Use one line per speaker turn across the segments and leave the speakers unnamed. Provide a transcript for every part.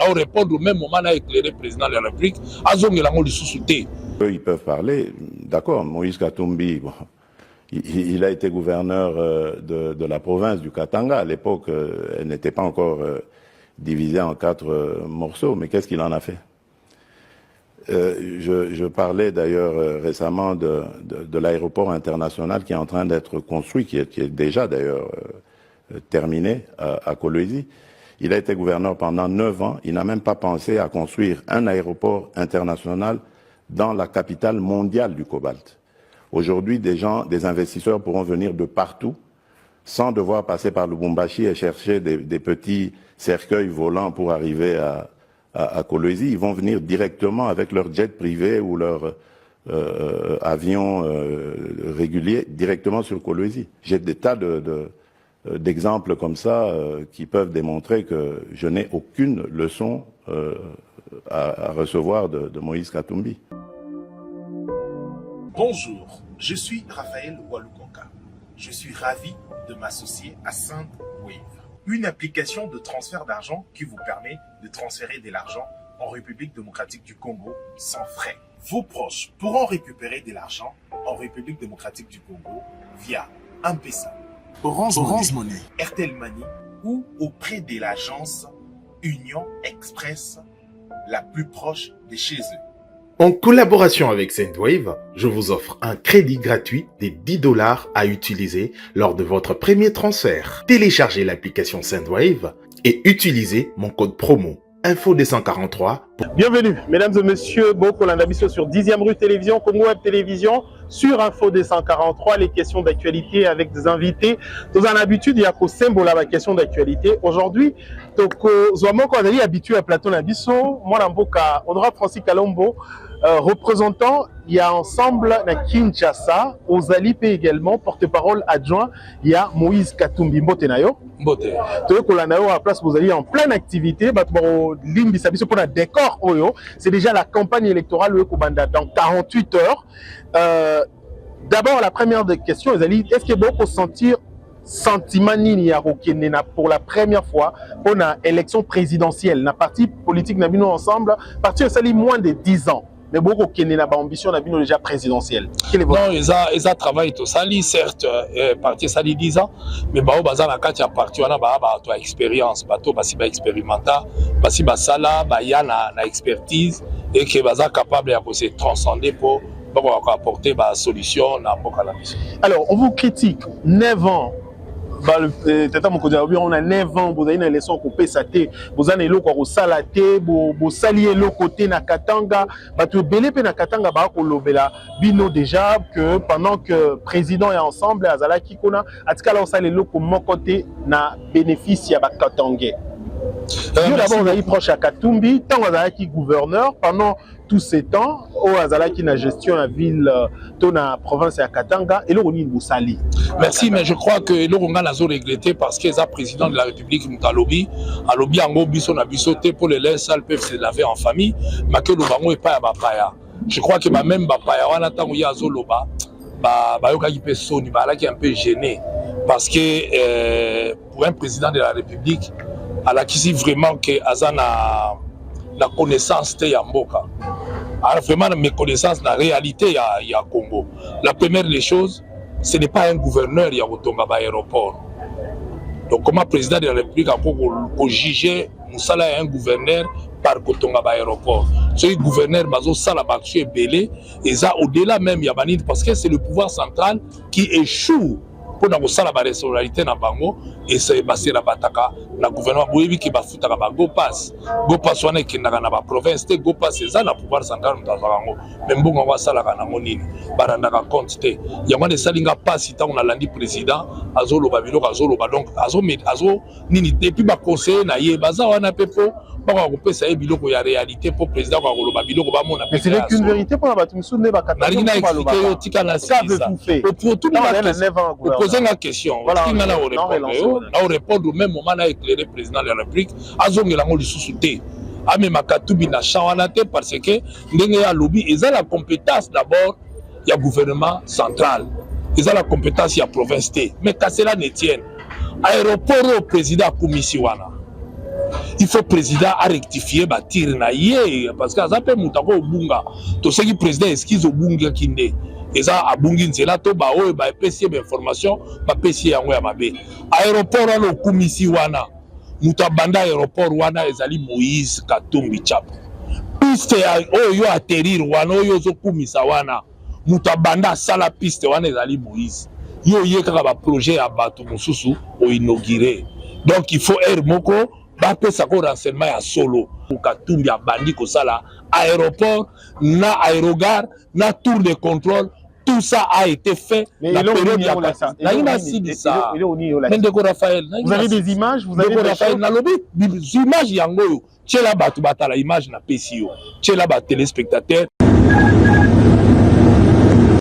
à répondre au même moment à éclairer le président de la République, à Zongelango de sous-souté.
Ils peuvent parler, d'accord, Moïse Katumbi, bon, il a été gouverneur de la province du Katanga. À l'époque, elle n'était pas encore divisée en 4 morceaux, mais qu'est-ce qu'il en a fait? Je parlais d'ailleurs récemment de l'aéroport international qui est en train d'être construit, qui est déjà d'ailleurs terminé à Kolwezi. Il a été gouverneur pendant 9 ans. Il n'a même pas pensé à construire un aéroport international dans la capitale mondiale du cobalt. Aujourd'hui, des investisseurs pourront venir de partout sans devoir passer par Lubumbashi et chercher des petits cercueils volants pour arriver à Kolwezi. Ils vont venir directement avec leur jet privé ou leur avion régulier directement sur Kolwezi. J'ai des tas d'exemples comme ça qui peuvent démontrer que je n'ai aucune leçon à recevoir de Moïse Katumbi.
Bonjour, je suis Raphaël Walukonga. Je suis ravi de m'associer à Sendwave, une application de transfert d'argent qui vous permet de transférer de l'argent en République démocratique du Congo sans frais. Vos proches pourront récupérer de l'argent en République démocratique du Congo via M-Pesa, Orange Money, Airtel Money ou auprès de l'agence Union Express la plus proche de chez eux.
En collaboration avec Sendwave, je vous offre un crédit gratuit de 10 $ à utiliser lors de votre premier transfert. Téléchargez l'application Sendwave et utilisez mon code promo Info243.
Bienvenue, mesdames et messieurs, Boko Landabiso sur 10e rue Télévision, Congo Web Télévision, sur Info243, les questions d'actualité avec des invités. Dans une habitude, il y a qu'au symbole la question d'actualité. Aujourd'hui, Zouamon, quand on est habitué à Plateau Nabiso, moi, Namboka, honorable Francis Kalombo, représentant, il y a ensemble na Kinshasa, aux Alipes également, porte-parole adjoint, il y a Moïse Katumbi Mbote Nayo.
Mbote.
À la place, vous allez en pleine activité, pour la décor, c'est déjà la campagne électorale dans 48 heures. D'abord, la première des questions, est-ce qu'il y a beaucoup sentir sentiment nini pour la première fois pour l'élection présidentielle, na parti politique na bino ensemble, parti ça moins de 10 ans. Mais beaucoup qui n'a pas ambition n'a déjà présidentielle.
Non, ils ont travaillé tout ça, certes, parti ça 10 ans, mais bah bazar la carte a parti on a bah expérience, bateau basi ba expérimenta, basi ba sala, ba ya na expertise et que bazar capable de se transcender pour apporter ba solution na boka la mission.
Alors, on vous critique 9 ans. On a 9 ans, vous avez une leçon coupée sa thé, vous avez l'eau au salaté, vous saliez l'eau côté na Katanga, tu belé na Katanga ba ko lobela bino déjà que pendant que président est ensemble azala kikona atikala osale l'eau comme mon côté na bénéfice ya ba Katangais. D'abord, on a eu proche à Katumbi, tant on a qui gouverneur pendant tous ces temps, au Azala qui n'a gestion la ville, la province à Katanga, et l'on est Sali.
Merci, mais je crois que l'on a regretté parce que les président de la République Moutalobi, à l'obi en gobi son abisoté pour les laisser peuvent se laver en famille, mais que le bango est pas à Bapaya. Je crois que même Bapaya, on attend où il y a Zoloba, Bayoka qui peut sonner, là qui est un peu gêné parce que pour un président de la République, alors qu'ici vraiment que Azana la connaissance de Yamboka. Alors vraiment mes connaissances la réalité il y a Congo. La première des choses, ce n'est pas un gouverneur il y a Otonga aéroport. Donc comment président de la République a pour juger Moussala un gouverneur par Kotonga aéroport. Ce gouverneur bazo sala baksu belé et ça au-delà même Yabanide parce que c'est le pouvoir central qui échoue pour na kosala ba responsabilité na bango et c'est basé la bataka na gouvernement boyebi ki bafuta ka bango passe wana kindaka na ba province te go passe ça na pouvoir central ndazarango même bongo wa sala kana monini baranda ka compte te yango ne salinga passe tant on a landi président azolo ba biloko azolo ba donc azo nini depuis ba conseiller na ye baza wana pepo ba ko pesa e biloko ya réalité pour président ko lo ba biloko ba mona
mais c'est qu'une vérité pour ba tumsune ba katanga
na expliquer yo tika na ça pour tout le poser la question, on répond au même moment à éclairer le président de la République, à Zongelango du sous-souté. À même à Katoubi na Chawanate parce que ndenge ya lobby, ils ont la compétence d'abord, il y a gouvernement central, ils ont la compétence, il y a province. Mais qu'à cela ne tienne, aéroport au président Koumisiwana, il faut président à rectifier ba tir na ye parce que ça peut mutako obunga to ce qui président esquisse obunga kinde et ça abungi nzela to ba oyo ba pesi ba information ba pesi yango ya mabe aéroport wana okumisi wana mutabanda aéroport wana ezali Moïse Katumbi Chapwe piste oyo atterrir wana oyo zo kumisa wana mutabanda sala piste wana ezali Moïse yo ye kaka ba projet ya bato mosusu o inaugurer donc il faut air moko ba pesa ko renseignement ya solo Katumbi abandi ko sala aéroport na aérogare na tour de contrôle. Tout ça a été fait.
Mais
la période
vous avez des images, vous avez des
images yangoyo. Tchela batu batala image na PCO. Tchela bat téléspectateurs.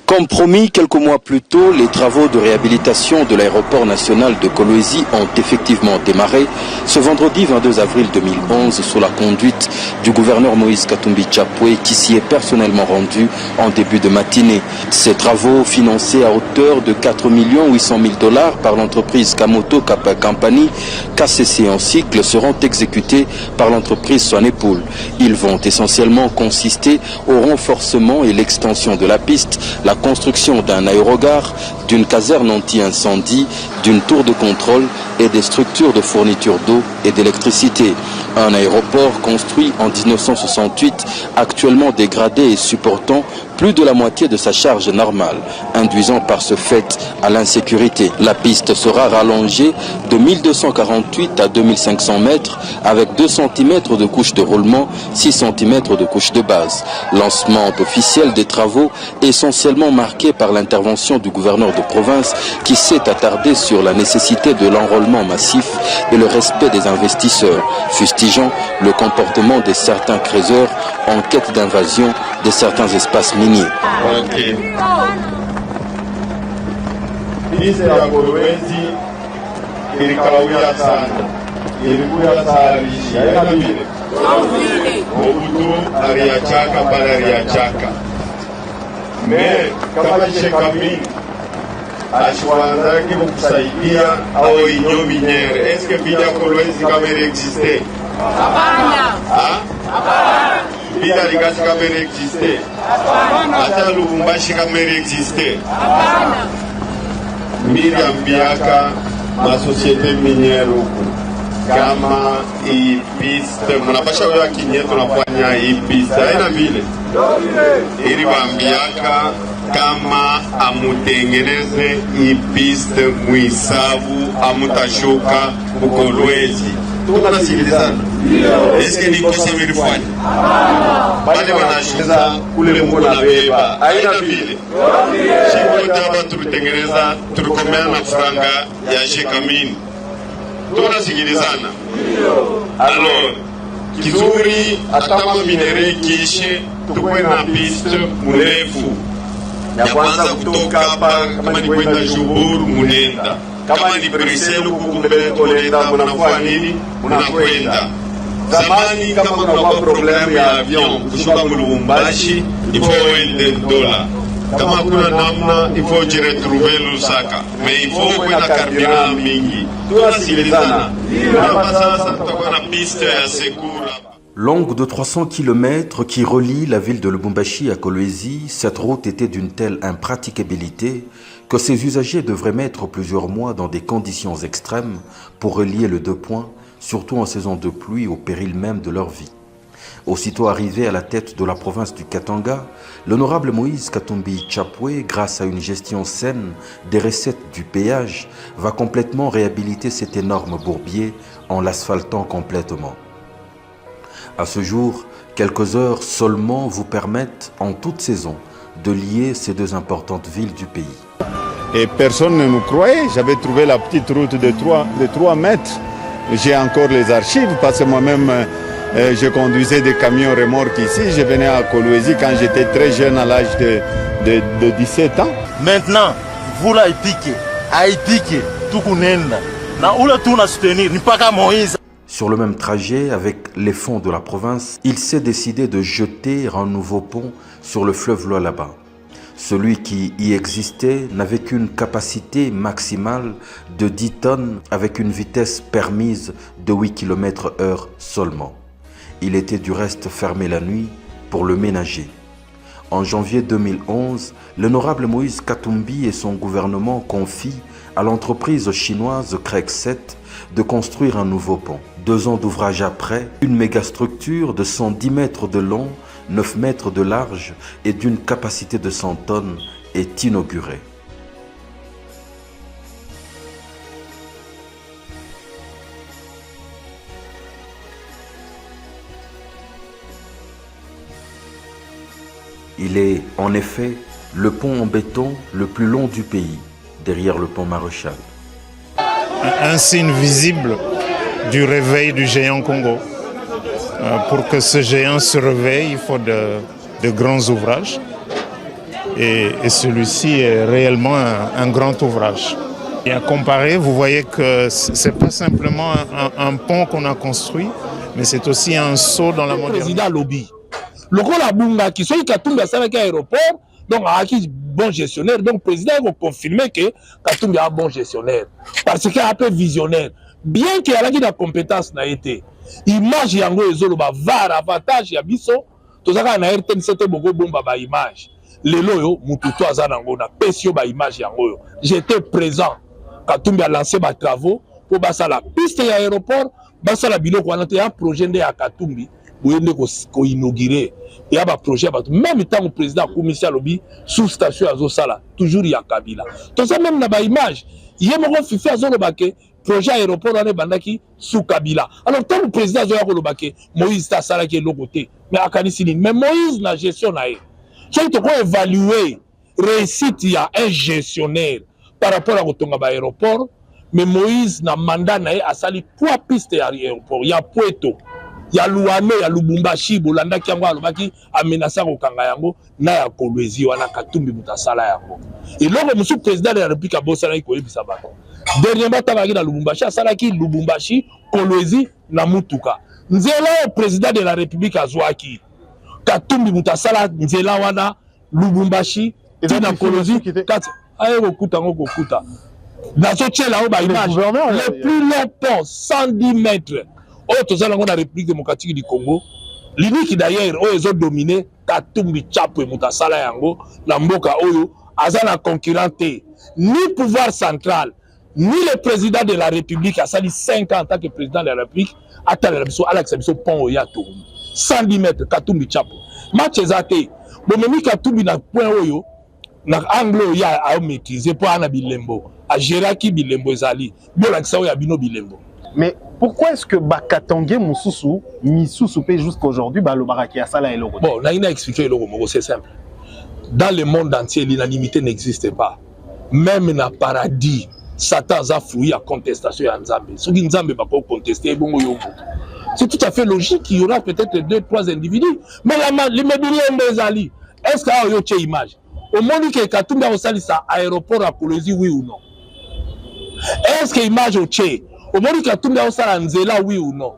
Comme promis, quelques mois plus tôt, les travaux de réhabilitation de l'aéroport national de Kolwezi ont effectivement démarré ce vendredi 22 avril 2011 sous la conduite du gouverneur Moïse Katumbi Chapwe qui s'y est personnellement rendu en début de matinée. Ces travaux, financés à hauteur de 4 800 000 $ par l'entreprise Kamoto Kappa Company, KCC en cycle, seront exécutés par l'entreprise Swanepoel. Ils vont essentiellement consister au renforcement et l'extension de la piste, la construction d'un aérogare, d'une caserne anti-incendie, d'une tour de contrôle et des structures de fourniture d'eau et d'électricité. Un aéroport construit en 1968, actuellement dégradé et supportant plus de la moitié de sa charge normale, induisant par ce fait à l'insécurité. La piste sera rallongée de 1248 à 2500 mètres avec 2 cm de couche de roulement, 6 cm de couche de base. Lancement officiel des travaux essentiellement marqué par l'intervention du gouverneur de province qui s'est attardé sur la nécessité de l'enrôlement massif et le respect des investisseurs, fustigeant le comportement de certains créateurs en quête d'invasion de certains espaces miniers.
Okay. Piste ya Kolwezi ilikawia sana, ilikuwa saharisha haina vile Mobutu aliachaka pale aliachaka me kama Sheikh ashwanzake kukusaidia au inyo miniere eske bila Kolwezi kama existe hapana hapana bila Likasi kama existe hata Lubumbashi kama existe hapana Miriam Biaka ma société minière huku kama hii piste mnapasha wewe kinye tunafanya hii piste haina vile ili bambiaka kama amutengeneze hii piste muisabu amutashuka Kolwezi tunasikilizana eske ni possible ilifanya bale wanashuka kule Mungu na beba haina vile shiko taba tulitengeneza tulikomea na franga ya Shekamini tunasikilizana alors kizuri atama minere kishe tukwe na piste mrefu ya kwanza kutoka hapa kama ni kwenda Juburu munenda kama ni Briselu kukumbeto leta mnafua nini mnakwenda zamani kama kuna problemu ya avion kushuka Lubumbashi ifo wende dola kama kuna namna ifo jiretrouver Lusaka mais ifo kwenda carburant mingi tunasikilizana hapa sasa tutakuwa na piste ya Sekura.
Longue de 300 km qui relie la ville de Lubumbashi à Kolwezi, cette route était d'une telle impraticabilité que ses usagers devraient mettre plusieurs mois dans des conditions extrêmes pour relier les deux points, surtout en saison de pluie au péril même de leur vie. Aussitôt arrivé à la tête de la province du Katanga, l'honorable Moïse Katumbi Chapwe, grâce à une gestion saine des recettes du péage, va complètement réhabiliter cet énorme bourbier en l'asphaltant complètement. À ce jour, quelques heures seulement vous permettent, en toute saison, de lier ces deux importantes villes du pays.
Et personne ne nous croyait. J'avais trouvé la petite route de 3 mètres. J'ai encore les archives parce que moi-même, je conduisais des camions remorques ici. Je venais à Kolwezi quand j'étais très jeune, à l'âge de 17 ans.
Maintenant, vous la piquez, tout kunenda. Na ula tu na soutenir, ni pas Moïse.
Sur le même trajet, avec les fonds de la province, il s'est décidé de jeter un nouveau pont sur le fleuve Lualaba. Celui qui y existait n'avait qu'une capacité maximale de 10 tonnes avec une vitesse permise de 8 km/h seulement. Il était du reste fermé la nuit pour le ménager. En janvier 2011, l'honorable Moïse Katumbi et son gouvernement confient à l'entreprise chinoise Craig 7 de construire un nouveau pont. 2 ans d'ouvrage après, une mégastructure de 110 mètres de long, 9 mètres de large et d'une capacité de 100 tonnes est inaugurée. Il est en effet le pont en béton le plus long du pays, derrière le pont Maréchal.
Un signe visible du réveil du géant Congo. Pour que ce géant se réveille, il faut de grands ouvrages. Et celui-ci est réellement un grand ouvrage. Et à comparer, vous voyez que ce n'est pas simplement un pont qu'on a construit, mais c'est aussi un saut dans la modernité.
Président Lobby. Le rôle à Bunga, qui soit Katumbi à Salaki aéroport, donc à qui bon gestionnaire, donc le président va confirmer que Katumbi est un bon gestionnaire. Parce qu'il est un peu visionnaire. Bien qu'il y ait la compétence n'a été. Image yango ezolo ba var avantage ya biso tozaka na RTN c'était beaucoup bomba ba image lelo yo mututo azanango na pesio ba image yango yo j'étais présent Katumbi a lancé ba travaux pour basa la piste ya aéroport basa la biloko wana te un projet de ya Katumbi boyende ko inaugurer et ba projet ba même temps le président commissaire lobby sous station azo sala toujours ya Kabila to ça même na ba image yemoko fifi azolo bake projet aéroport ane bandaki sous Kabila. Alors tant le président Zoya Kolobake, Moïse Tassala qui est l'autre côté, mais Akanisini, mais Moïse na gestion nae. Tu te quoi évaluer réussite il y a un gestionnaire par rapport à Otonga aéroport, mais Moïse na mandat nae a sali 3 pistes à aéroport. Il y a Puerto, il y a Luame, il y a Lubumbashi, Bolanda qui a Lubaki a menacé au Kangayango, na ya Kolwezi wana Katumbi Mutasala yango. Et là le monsieur président de la République a bossé avec Koyebisabato. Dernièrement, tu as Lubumbashi, Salaki, Lubumbashi, Kolwezi, Namutuka. Nzela, président de la République, Azouaki. Katumbi Mutasala, Nzela Wana, Lubumbashi, Tina Kolwezi, Aye Gokuta, Gokuta. Dans ce tchèque là, le plus long pont, 110 mètres. Oh, tout ça, la République démocratique du Congo. L'unique d'ailleurs, oh, ils ont dominé, Katumbi Chapo et Mutasala Yango, Namboka Oyo, Azana concurrenté, ni pouvoir central. Ni le président de la République a sali 5 ans en tant que président de la République, attend Alex Abiso Pont Oyato. 110 mètres, Katumbi Chapo. Match ezate. Bon, même Katumbi na point Oyo, na anglo ya a maîtriser pour Ana Bilembo. A Géraki Bilembo ezali. Bon, la Kisa Oya Bino Bilembo.
Mais pourquoi est-ce que Bakatangue Moussoussou, Missoussou jusqu'à aujourd'hui, le Baraki Asala et Logo?
Bon, on a expliqué Logo, c'est simple. Dans le monde entier, l'unanimité n'existe pas. Même dans le paradis, Satan a fouillé à contestation à Nzambe. Ceux qui Nzambe va pas contester, c'est tout à fait logique qu'il y aura peut-être 2-3 individus. Mais les médias des alliés, est-ce qu'il y a une image? Au moment que Katumbi a aussi ça aéroport à Kolwezi, oui ou non? Est-ce qu'il y a une image au Tché? Au moment que Katumbi a aussi ça Nzela, oui ou non?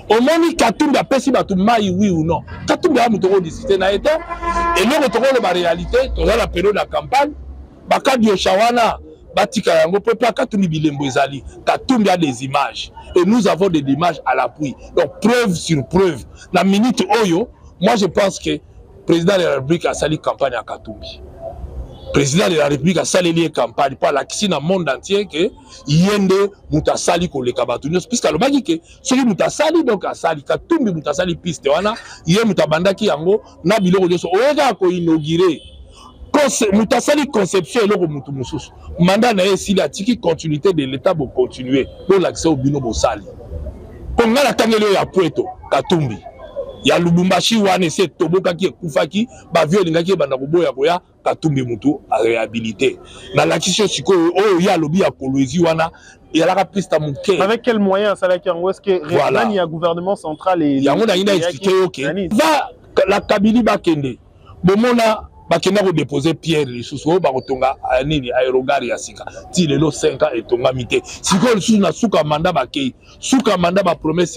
Au moment que Katumbi a pesi Batumai, oui ou non? Katumbi a mutuko discuté na été. Et nous retrouvons la réalité, dans la période de la campagne, Bakadi Oshawana. Batika yango peut pas Katumbi Bilembo ezali. Katumbi a des images et nous avons des images à l'appui. Donc preuve sur preuve. La minute Oyo, moi je pense que le président de la République a sali campagne à Katumbi. Le président de la République a sali lié campagne par la Kisi dans le monde entier que yende mutasali ko le kabatunios puisque le bagi que celui mutasali donc a sali Katumbi mutasali piste wana yé mutabandaki yango na biloko nyoso oga ko inaugurer. Mutasali conception et le mutu mususu mandat na esili atiki continuité de l'état pour continuer pour l'accès au bino bosali konga la tangelo ya Puerto Katumbi ya Lubumbashi wane se toboka ki kufaki ba violingaki banda koboya koya Katumbi mutu a réhabilité na la question siko o ya lobi ya Kolwezi wana et la piste muke
avec quel moyen ça là qui en est-ce que voilà. Il y a gouvernement central et
yango na ina expliquer OK va la Kabili bakende bomona bakenda ko déposer pierre lisusu ba kotonga nini aérogare ya sika ti lelo 5 ans etonga mité siko lisusu na suka mandat bakei suka mandat ba promesse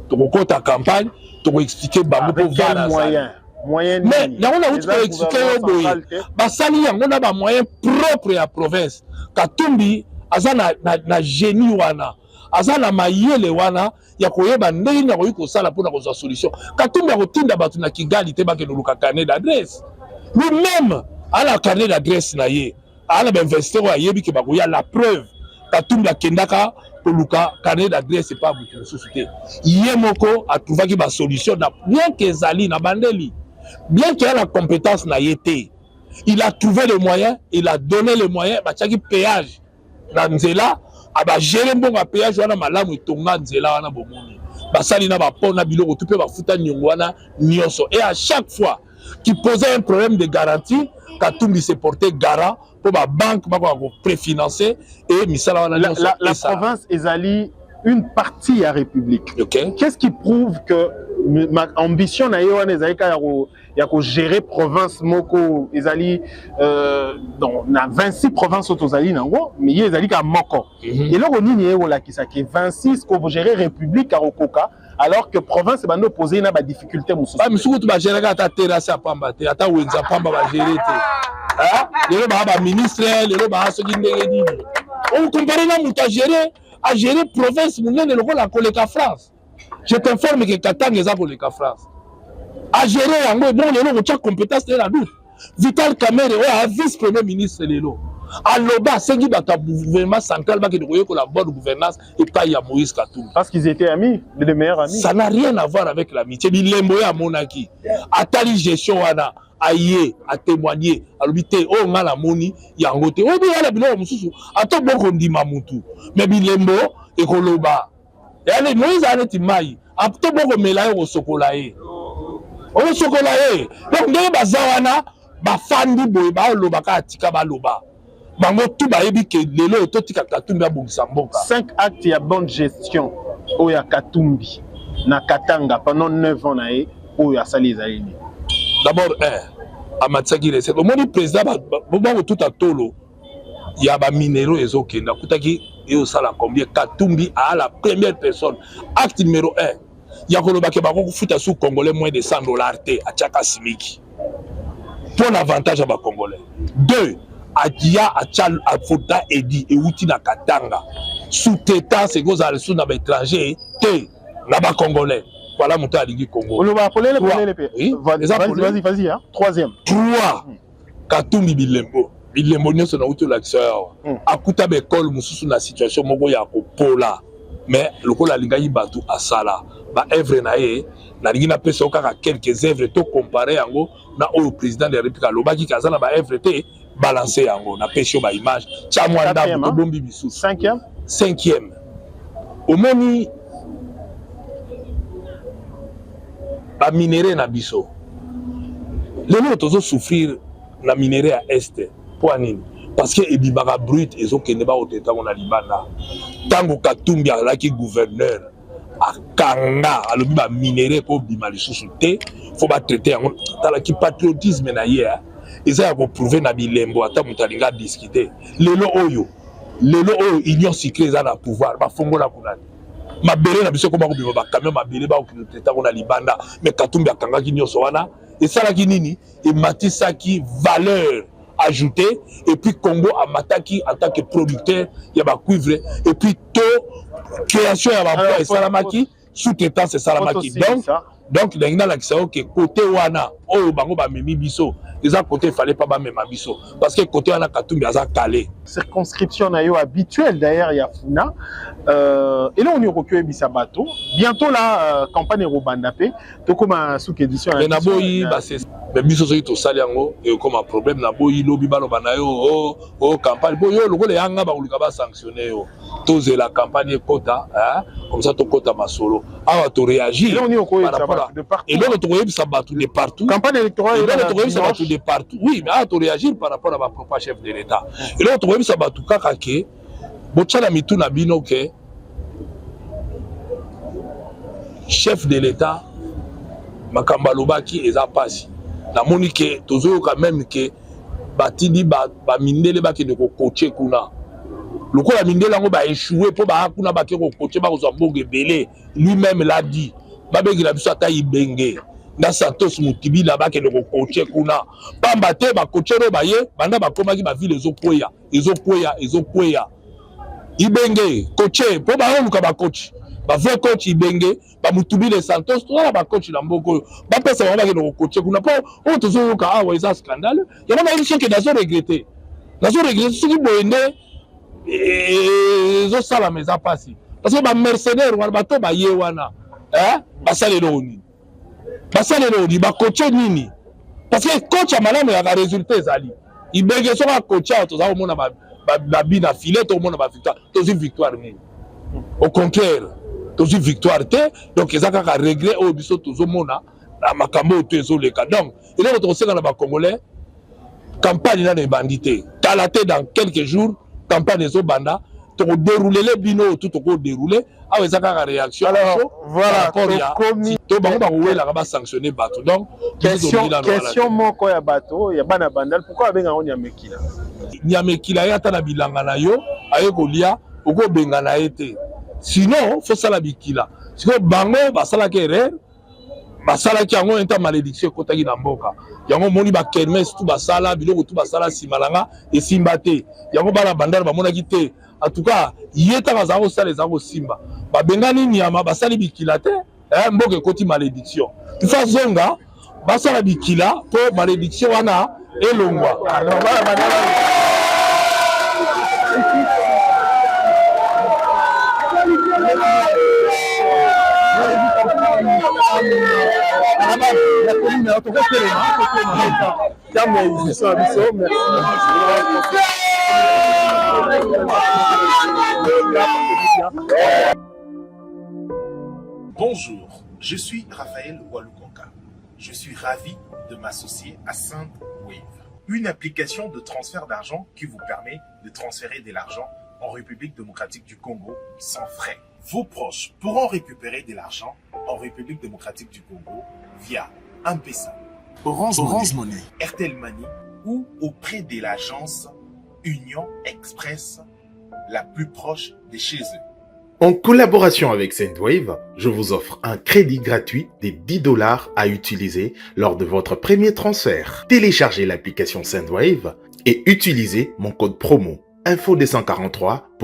to kokota campagne to ko expliquer bango pour
quel moyen moyen
mais yango na uti ko expliquer yo boye basali yango na ba moyen propre ya province. Katumbi aza na génie wana, aza na mayele wana ya koyeba ndenge na koyi kosala mpona kozwa solution. Katumbi akotinda bato na Kigali te bakende luka carnet d'adresse. Lui-même ala carnet d'adresse na ye, ala ba investisseur ayebi ke bakoya la preuve. Katumbi akendaka koluka carnet d'adresse pas butu mosusu te. Ye moko atrouvaki ba solution na bien que ezali na bandeli, bien qu'il ait la compétence na ye te, il a trouvé les moyens, il a donné les moyens, batiaki péage na nzela, aba gérer mbongo ya péage wana malamu etonga nzela wana bomoni. Basali na ba pont na biloko tout pe ba futa nyongo wana nyonso. Et à chaque fois qu'il posait un problème de garantie, Katumbi se portait garant pour la banque pour préfinancer et
la province ezali une partie de la République.
Okay.
Qu'est-ce qui prouve que ma ambition na yo ezali ka ya ko gérer province moko ezali na 26 provinces tozali nango mais ezali ka moko. Et là on nini la ki sa ke 26 ko gérer République à Okoka alors que province est opposé na ba difficulté mususu.
Ba misuku tu ba gérer ka ta terrasse à pamba te ata wenza pamba ba gérer te. Hein? Les ba ministre, les ba soki ndenge nini. On compare na muta à gérer province munene lokola koleka France. Je t'informe que Katanga est koleka France. À gérer yango bon lelo ko compétence de la doute. Vital Kamerhe a vice-premier ministre lelo. Aloba sengi bata gouvernement central ba ke ko la bonne gouvernance et pas ya Moïse Katumbi.
Parce qu'ils étaient amis, les meilleurs amis.
Ça n'a rien à voir avec l'amitié. Bilembo ya monaki. Atali gestion wana aye a témoigner alobité o ngala moni yango te. O bi ala biloko mususu ato boko ndima mutu. Mais bilembo ekoloba. Et allez Moïse arrête mai. Ato boko melaye o sokola ye. O sokola ye. Donc ndenge bazawana ba fandi boy ba loba ka atika ba loba. Bango tout ba yebi ke lelo to tika Katumbi abongisa mboka.
5 actes ya bonne gestion oya Katumbi na Katanga pendant 9 ans na ye oya sali ezali.
D'abord à Matsaki recette. Au moins le président ba tout à tolo. Il y a ba minéraux ezokenda kutaki et au sala combien Katumbi a la première personne. Acte numéro 1. Il y a koloba ke ba ko futa sous congolais moins de $100 te a Tchaka Simiki. Pour l'avantage à ba congolais. 2. Adia achal afuta edi e uti na Katanga. Sous-traitant c'est gros à sous na ba étranger te na ba congolais. Voilà mon Ligi Congo.
On va appeler
oui.
Vas-y, hein. 3e.
3. Katumbi Bilembo. Bilembo nyonso na uto l'acceur. Akuta be école mususu na situation moko ya ko pola. Mais lokola linga yibatu asala. Ba œuvre na ye na lingi na pesa okaka quelques œuvres to comparer yango na au président de la République lobaki kazana ba œuvre te balancer yango na pesa ba image. Chamwanda to bombi bisu.
5e.
5e. Omoni ba minéré na biso. Lelo tozo souffrir na minéré à est pour nini? Parce que ebibaka brut ezokende ba oteta na libanda. Tango Katumbi alaki gouverneur akanga alobi ba minéré ko bima lisusu te, faut ba traiter yango talaki patriotisme na ye. Eza ya ko prouver na bilembo ata mutalinga discuter. Lelo oyo union secrète za na pouvoir ba fongola kunani. Mabele na biso koma ko bima ba camion mabele ba okita ko na libanda mais Katumbi akanga ki nyonso wana et ça la ki nini et matisaki valeur ajoutée et puis Congo a mataki en tant que producteur il y a ba cuivre et puis to création ya ba bois et salamaki sous-traitant c'est salamaki donc ndengina la kisao que côté wana o bango ba memi biso les côté fallait pas ba mema biso parce que côté wana Katumbi aza calé
circonscription na yo habituelle d'ailleurs ya Funa et là on y recueille bisabato bientôt la campagne Robandapé to comme sous édition
mais na boyi ba c'est mais biso so to sali yango et comme un problème na boyi lobi balo banayo o campagne boyo lokole yanga ba ulika ba sanctionner yo toze la campagne quota hein comme ça to quota masolo awa to réagir et là on to bisabato de partout
campagne électorale
et là on to bisabato de partout oui mais awa to réagir par rapport à ma propre chef de l'état et là on to bisabato kaka ke botchala mitu na bino ke chef de l'état makamba lobaki eza pasi na moni ke tozo quand même ke batindi ba mindele ba ke de ko coacher kuna lokola mindele ngo ba échouer po ba kuna ba ke ko coacher ba ko zo mbonge belé lui-même l'a dit ba bengi la biso ata ibenge na Santos Moutibi là-bas que le coaché kuna pamba te ba coaché no baye banda ba komaki ba ville ezokwea ibenge coaché po ba luka ba coach ba vrai coach ibenge ba Moutibi les Santos to ba coach na mboko ba pesa ba ke le coaché kuna po on tozo ka awa eza scandale ya na émission que dazo regretter ce qui boende ezo sala meza pasi parce que ba mercenaires wana bato ba ye wana basalelo nini bakoche nini parce que coach ya malamu ya résultat ezali ibenge soka coach toza komona babi na filet tomona ba victoire tozi victoire nini au contraire tozi victoire te donc eza kaka regret oyo biso tozomona na makambo oyo to ezoleka donc eloko tokosenga na bacongolais campagne nano ebandi te tala te dans quelques jours campagne ezobanda dérouler les bino tout au dérouler ah ouais ça a réaction
alors voilà
to bango ba wela ba sanctionner bateau donc
question moko ya bateau ya bana bandal pourquoi benga on
nyamekila ya tana bilanga na yo aye kolia oko benga na été sinon faut ça la bikila siko bango basala ke erreur basala ki yango enta malédiction kotaki na mboka yango moni ba kermesse tout basala biloko tout basala simalanga et simbate yango bana bandal ba monaki te. En tout cas, il y a des gens qui ont simba. Ba bengani nyama basali bikila te, mboke koti malédiction. De toute façon, basala bikila pour malédiction wana elongwa. Alors
Bonjour, je suis Raphaël Walukonka. Je suis ravi de m'associer à SendWave, une application de transfert d'argent qui vous permet de transférer de l'argent en République démocratique du Congo sans frais. Vos proches pourront récupérer de l'argent en République démocratique du Congo via M-Pesa, Orange Money, Airtel Money ou auprès de l'agence Union Express la plus proche de chez eux.
En collaboration avec SendWave, je vous offre un crédit gratuit de 10 $ à utiliser lors de votre premier transfert. Téléchargez l'application SendWave et utilisez mon code promo Info243 pour